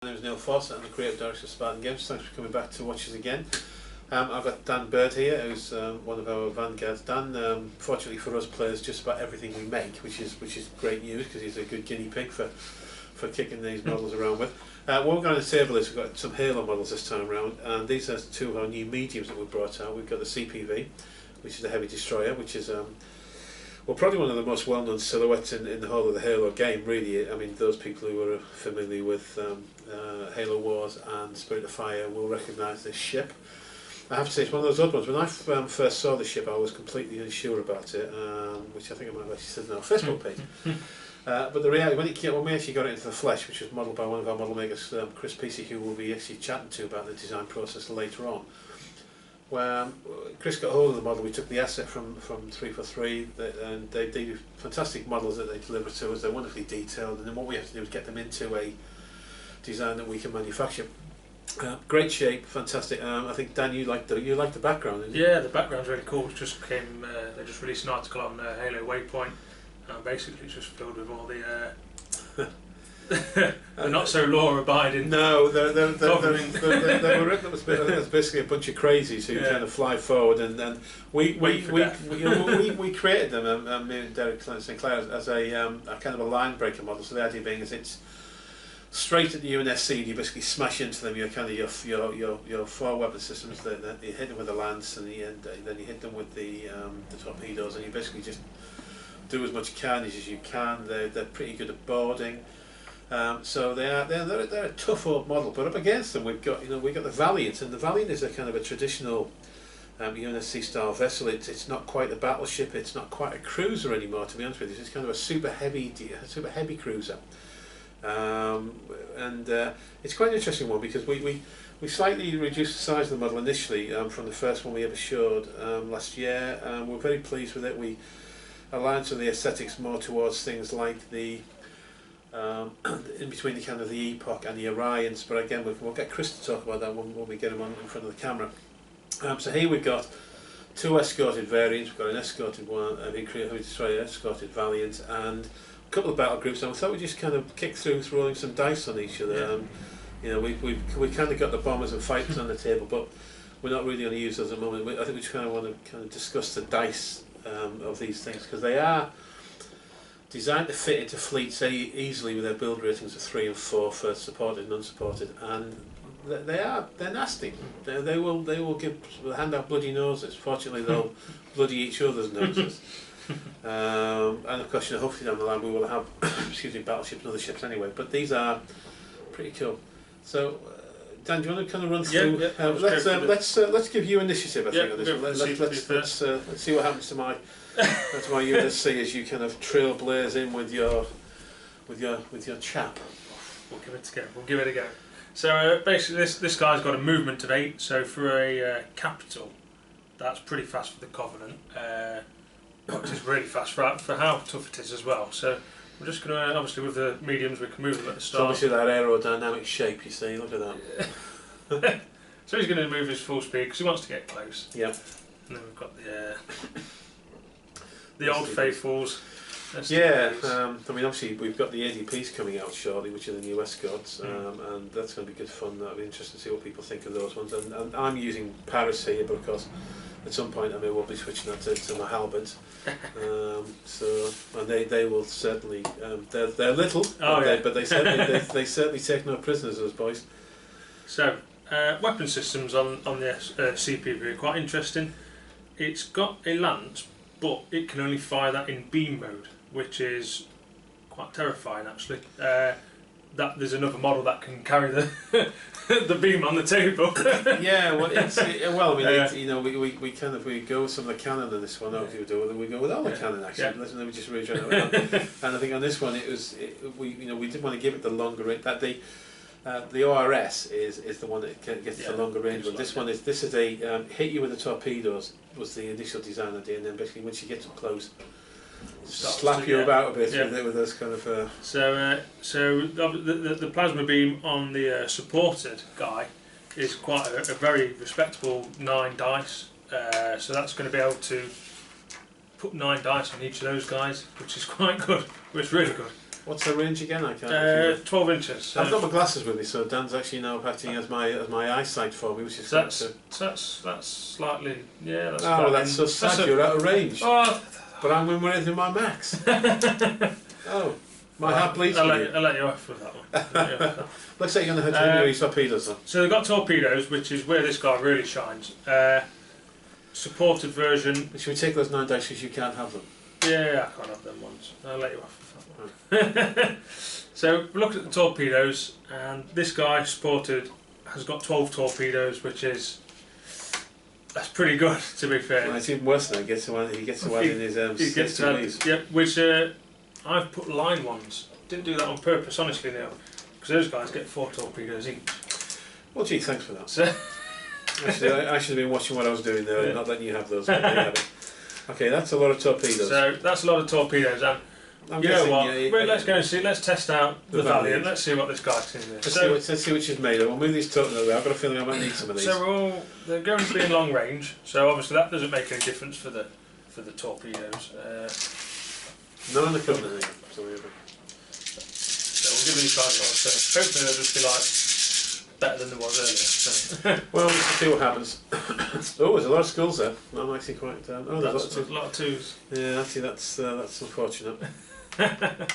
My name is Neil Foss, I'm the creative director of Spartan Games. Thanks for coming back to watch us again. I've got Dan Bird here, who's one of our vanguards. Dan, fortunately for us, plays just about everything we make, which is great news because he's a good guinea pig for kicking these models around with. What we've got on the table is we've got some Halo models this time around, and these are two of our new mediums that we've brought out. We've got the CPV, which is a heavy destroyer, which is well, probably one of the most well-known silhouettes in the whole of the Halo game, really. I mean, those people who are familiar with Halo Wars and Spirit of Fire will recognise this ship. I have to say, it's one of those odd ones. When I first saw the ship, I was completely unsure about it, which I think I might have actually said on our Facebook page. But the reality, when we actually got it into the flesh, which was modelled by one of our model makers, Chris Peacey, who we'll be actually chatting to about the design process later on, where Chris got hold of the model, we took the asset from 343, and they do fantastic models that they deliver to us. They're wonderfully detailed, and then what we have to do is get them into a design that we can manufacture. Great shape, fantastic. I think Dan, you like the background, didn't you? Yeah, the background's really cool. It just came. They just released an article on Halo Waypoint. Basically, it's just filled with all the the not so law-abiding. No, they were written up as basically a bunch of crazies who kind of fly forward, and we created them. Me and Derek St Clair as a kind of a line breaker model. So the idea being is it's straight at the UNSC, and you basically smash into them. Your kind of your four weapon systems. That you hit them with the lance, and then you hit them with the torpedoes, and you basically just do as much carnage as you can. They're pretty good at boarding. So they're a tough old model, but up against them we've got the Valiant, and the Valiant is a kind of a traditional UNSC style vessel. It's not quite a battleship, it's not quite a cruiser anymore, to be honest with you. It's kind of a super heavy cruiser, and it's quite an interesting one because we slightly reduced the size of the model initially from the first one we ever showed last year. We're very pleased with it. We aligned some of the aesthetics more towards things like the in between the kind of the Epoch and the Orions, but again we'll get Chris to talk about that when we get him on in front of the camera. So here we've got two escorted variants. We've got an escorted one, a heavy destroyer, escorted Valiant, and a couple of battle groups, and we thought we'd just kind of kick through throwing some dice on each other. We kind of got the bombers and fighters on the table, but we're not really going to use those at the moment. I think we just kind of want to kind of discuss the dice of these things, because they are designed to fit into fleets easily with their build ratings of 3 and 4 for supported and unsupported, and they're nasty. They will hand out bloody noses. Fortunately, they'll bloody each other's noses. And of course, hopefully down the line we will have battleships and other ships anyway. But these are pretty cool. So, Dan, do you want to kind of run through? Let's give you initiative. I think on this one. Let's see what happens to my UNSC as you kind of trailblaze in with your chap. We'll give it a go. So basically, this guy's got a movement of 8. So for a capital, that's pretty fast for the Covenant. Which is really fast for how tough it is as well. So we're just going to, obviously with the mediums, we can move them at the start. Obviously that aerodynamic shape, you see, look at that. So he's going to move his full speed because he wants to get close. Yep. And then we've got the old faithfuls. Yeah, I mean obviously we've got the ADPs coming out shortly, which are the new escorts, and that's going to be good fun. That'll be interesting to see what people think of those ones. And I'm using Paris here, but of course at some point I may well be switching that to my halberds. And they will certainly they're little, but they certainly take no prisoners, those boys. So weapon systems on the CPV are quite interesting. It's got a lance, but it can only fire that in beam mode, which is quite terrifying actually. That there's another model that can carry the the beam on the table. Yeah, well, we go with some of the cannon in this one. We go with all the cannon actually. Let me just read it around. And I think on this one we didn't want to give it the longer range. That the ORS is the one that gets the longer range one. This is a hit you with the torpedoes was the initial design idea, and then basically once you get up close, slap you about a bit with those kind of. So the plasma beam on the supported guy is quite a very respectable 9 dice. So that's going to be able to put 9 dice on each of those guys, which is quite good. Which is really good. What's the range again? I can't. 12 inches. So I've got my glasses with me, so Dan's actually now acting as my eyesight for me, which is that's slightly That's oh, that's so sad. You're out of range. Oh, but I'm within my max. Oh, my heart bleeds. I'll let you off with that one. Looks like you're going to hurt your torpedoes then. So they've got torpedoes, which is where this guy really shines. Supported version. Should we take those 9 dice because you can't have them? Yeah, I can't have them ones. I'll let you off with that one. So we looked at the torpedoes, and this guy supported has got 12 torpedoes, which is that's pretty good, to be fair. Well, it's even worse than that. He gets to add in his CPVs. Yep, which I've put line ones. Didn't do that on purpose, honestly, Neil, because those guys get 4 torpedoes each. Well, gee, thanks for that. So Actually, I should have been watching what I was doing there and not letting you have those. But there you have it. Okay, that's a lot of torpedoes. So that's a lot of torpedoes, and you know what? Let's go and see. Let's test out the Valiant. Let's see what this guy's in there. Let's see what she's made of. We'll move these totally away. I've got a feeling I might need some of these. So they're going to be in long range. So obviously that doesn't make any difference for the torpedoes. None on the company. So we'll give these guys a so hopefully they'll just be like better than there was earlier. So. Well, let's see what happens. Oh, there's a lot of skulls there. I'm actually quite. There's a lot of twos. Yeah, actually, that's unfortunate. I'd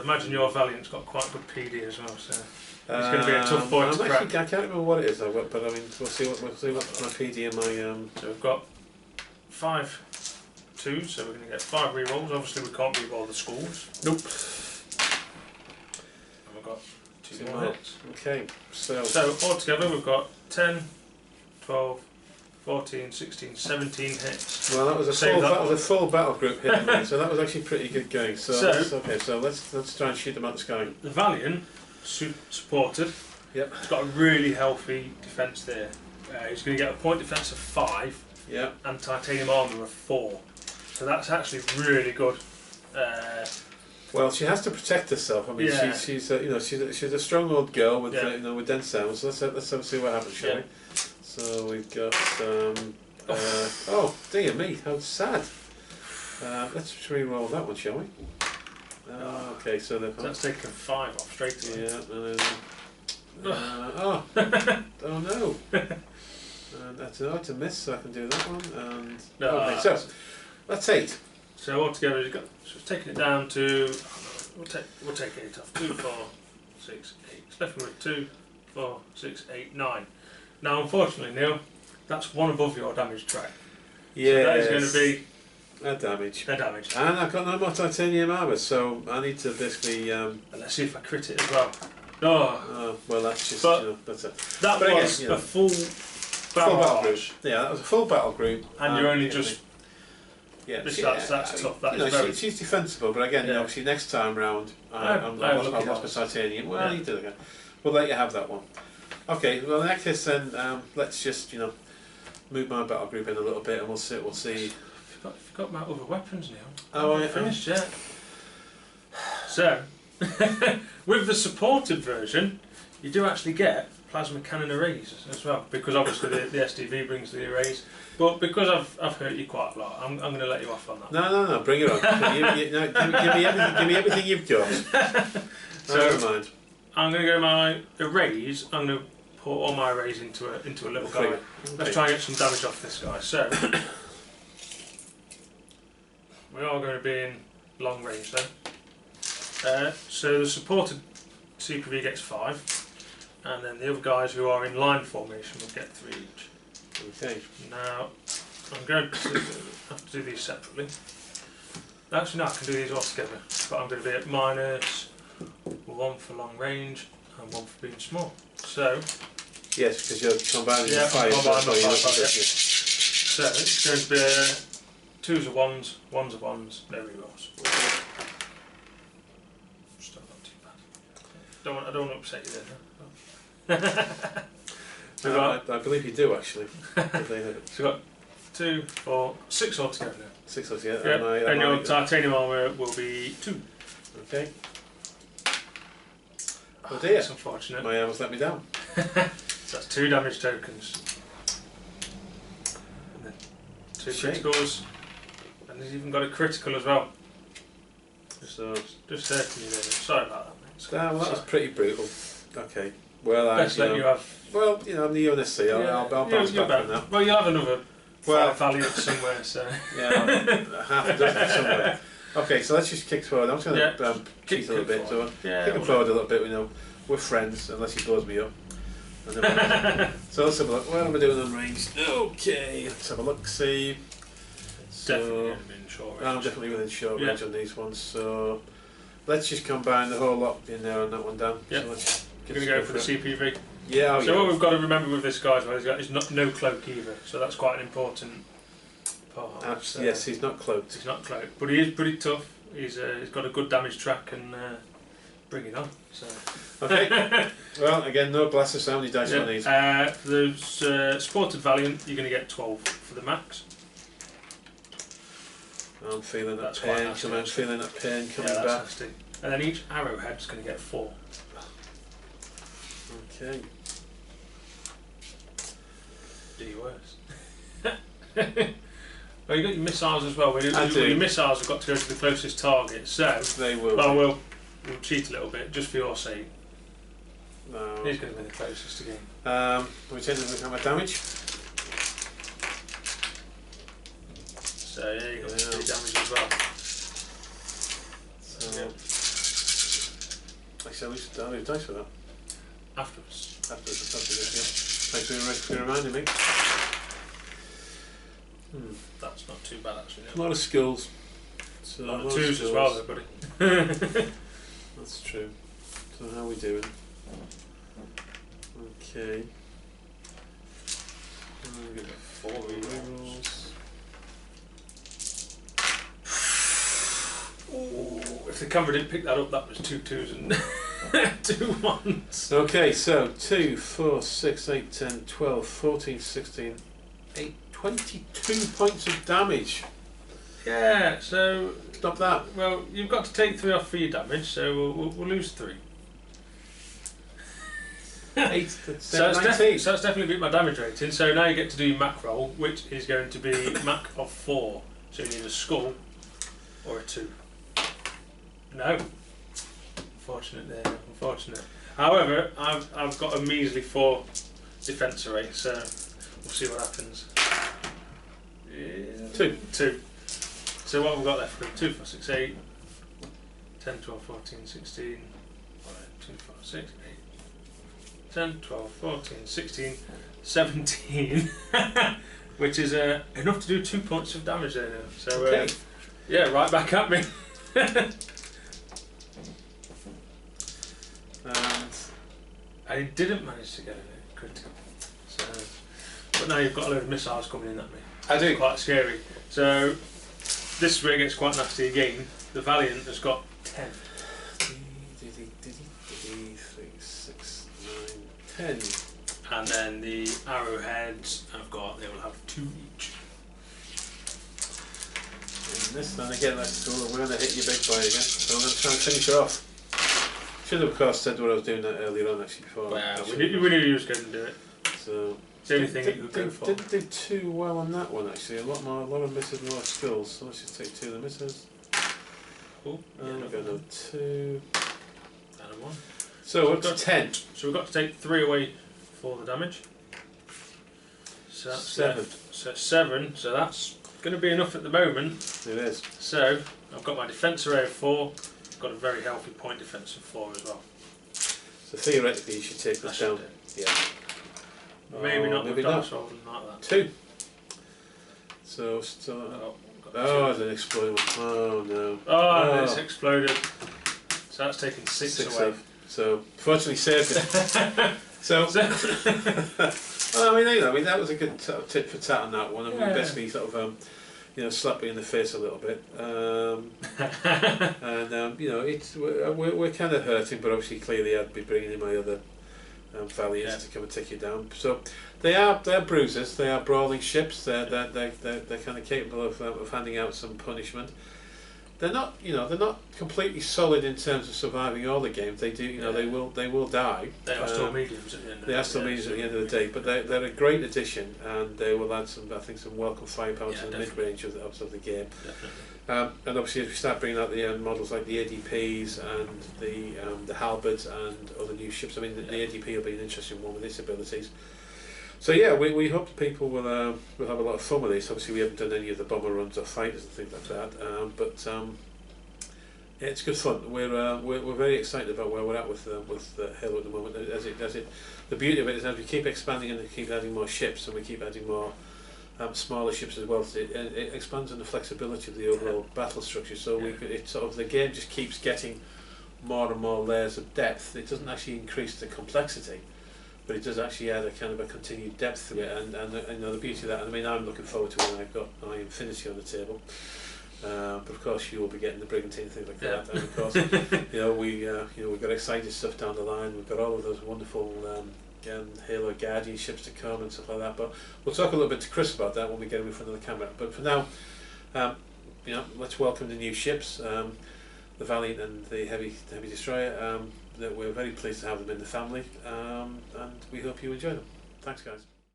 imagine your Valiant's got quite good PD as well, so it's going to be a tough boy to crack. I can't remember what it is, though, but I mean, we'll see what my PD and my. So we've got 5 twos, so we're going to get 5 rerolls. Obviously, we can't reroll the schools. Nope. And we've got 2 more hits. Okay, so altogether we've got 10, 12, 14, 16, 17 hits. Well, that was a full battle group hit, so that was actually pretty good going. So let's try and shoot them out the sky. The Valiant supported. Yep. It's got a really healthy defence there. He's going to get a point defence of 5. Yep. And titanium armour of 4. So that's actually really good. Well, she has to protect herself. I mean, she's a strong old girl with with dense sounds. So let's see what happens, shall we? So we've got oh dear me, how sad. Let's re-roll that one, shall we? Okay, so that's taken 5 off straight away. Yeah, oh no. That's a miss, so I can do that one. And okay, so that's 8. So altogether, so it's taking it down to. We'll take 8 off. 2, 4, 6, 8. It's left with 2, 4, 6, 8, 9. Now, unfortunately, Neil, that's 1 above your damage track. Yeah. So that is going to be a damage. And I've got no more titanium armour, so I need to basically. And let's see if I crit it as well. Oh, well, that's just. That's it. That was a full battle group. Yeah, that was a full battle group. And you're only just. Yeah, that's tough. That is very. She's defensible, but again, obviously, next time round, I've lost my titanium. Well, you did again. We'll let you have that one. Okay. Well, in that case, then let's just move my battle group in a little bit, and we'll see. You forgot my other weapons, Neil. Oh, I finished yet. So, with the supported version, you do actually get plasma cannon arrays as well, because obviously the SDV brings the arrays. But because I've hurt you quite a lot, I'm going to let you off on that. No, bring it on. Give me everything you've got. So, never mind. I'm going to go my arrays. I'm going to put all my arrays into a little guy. Okay. Let's try and get some damage off this guy. So we are going to be in long range then. So the supported CPV gets 5, and then the other guys who are in line formation will get 3 each. Okay. Now I'm going to have to do these separately. Actually, no, I can do these all together. But I'm going to be at -1 for long range and 1 for being small. So yes, because you're combining the 5. So it's going to be 2s are 1s, 1s are 1s, no rerolls. Still not too bad. I don't want to upset you there. I believe you do actually. So we've got 2, 4, 6 altogether now. 6 altogether. Yep. And your titanium armour will be 2. Okay. Oh dear. That's unfortunate. My armor's let me down. So that's 2 damage tokens. And then 2 criticals. And he's even got a critical as well. So Just hurting you there. Sorry about that, mate. well, that was pretty brutal. Okay. Well, Best let you have. Well, I'm the UNSC. I'll bounce back from that. Well, you'll have another Well, Valiant somewhere, so. Yeah, half a dozen somewhere. Okay, so let's just kick forward. I'm just going to cheat a little bit. So kick forward a little bit. We're friends, unless he blows me up. And then so let's have a look. What am I doing on range? Okay, let's have a look. See. Definitely within short range. I'm definitely within short range on these ones. So let's just combine the whole lot in there on that one, Dan. Yep. So let's You're going to go for the CPV. Yeah. So what we've got to remember with this guy as well, he's got no cloak either. So that's quite an important part. Absolutely. Yes, he's not cloaked. He's not cloaked, but he is pretty tough. He's got a good damage track and bring it on. So. Okay. Well, again, no glasses. How many dice on these? For those Sported Valiant, you're going to get 12 for the max. I'm feeling that That's pain. nasty, I'm feeling that pain coming that's back. Nasty. And then each arrowhead's going to get 4. Okay. Do your worst. Well, you got your missiles as well. I do. Your missiles have got to go to the closest target. So They will. well, we'll cheat a little bit just for your sake. No. He's going to be the closest again. We tend to look at my damage. So yeah, you got 3 damage as well. So actually, I'll lose dice for that. Afterwards. After this, yeah. Thanks for reminding me. That's not too bad actually. A lot of skills. So A lot of 2s as well, though, buddy. That's true. So how are we doing? Okay. I'll give it 4 rerolls. Ooh, if the camera didn't pick that up, that was 2 2s and 2 1s. Okay, so 2, 4, 6, 8, 10, 12, 14, 16, 8, 22 points of damage. Yeah, so Stop that. well, you've got to take 3 off for your damage, so we'll lose 3. 8, So that's definitely beat my damage rating. So now you get to do your mac roll, which is going to be mac of 4. So you need a skull or a 2. No. Unfortunate there. Unfortunate. However, I've got a measly 4 defence array, so we'll see what happens. 2. So what have we got left? 2, 4, 6, 8, 10, 12, 14, 16, 2, 4, 6, 8, 10, 12, 14, 16, 17, which is enough to do 2 points of damage there now. So yeah, right back at me. I didn't manage to get a critical. So, but now you've got a load of missiles coming in at me. I do. It's quite scary. So this is where it gets quite nasty again. The Valiant has got 10. 3, 6, 9, 10. And then the arrowheads they will have 2 each. And this one again, we're going to hit your big boy again. So I'm going to try and finish it off. Should have, of course, said what I was doing that earlier on actually before. Well, we knew you was going to do it. So it's the only thing you could go for. Didn't do too well on that one actually. A lot of misses, a lot of skills. So let's just take 2 of the misses. Cool. And we're going to 2. And a 1. So up to 10. So we've got to take 3 away for the damage. So that's 7. So 7. So that's going to be enough at the moment. It is. So I've got my defence array of 4. I've got a very healthy point defence of 4 as well. So theoretically you should take this down. Yeah. Maybe not maybe with not. dice rolling like that. 2. So still. There's an exploding one. Oh no. Oh, it's exploded. So that's taken 6 away. So fortunately saved it. So well, I mean that was a good sort of tit for tat on that one. I mean, basically sort of slapped me in the face a little bit. And it's we're kind of hurting, but obviously clearly I'd be bringing in my other Valiants to come and take you down. So they're bruisers. They are brawling ships. They're kind of capable of handing out some punishment. they're not, you know, they're not completely solid in terms of surviving all the games. They do, you know, they will die. They are still mediums at the end of the day. They are still mediums at the end of the day, but they're a great addition, and they will add some, I think, some welcome firepower to the mid-range of the game. And obviously, as we start bringing out the models like the ADPs and the halberds and other new ships, I mean, the ADP will be an interesting one with its abilities. So yeah, we hope people will have a lot of fun with this. Obviously, we haven't done any of the bomber runs or fighters and things like that, but yeah, it's good fun. We're very excited about where we're at with Halo at the moment. The beauty of it is as we keep expanding and we keep adding more ships and we keep adding more smaller ships as well, it expands on the flexibility of the overall battle structure. So it sort of, the game just keeps getting more and more layers of depth. It doesn't actually increase the complexity, but it does actually add a kind of a continued depth to it, and you know, the beauty of that. I mean, I'm looking forward to when I've got my Infinity on the table. But of course, you will be getting the Brigantine, things like that. And of course, you know, we've got exciting stuff down the line. We've got all of those wonderful Halo Guardian ships to come and stuff like that. But we'll talk a little bit to Chris about that when we get him in front of the camera. But for now, you know, let's welcome the new ships, the Valiant and the Heavy Destroyer. That we're very pleased to have them in the family, and we hope you enjoy them. Thanks, guys.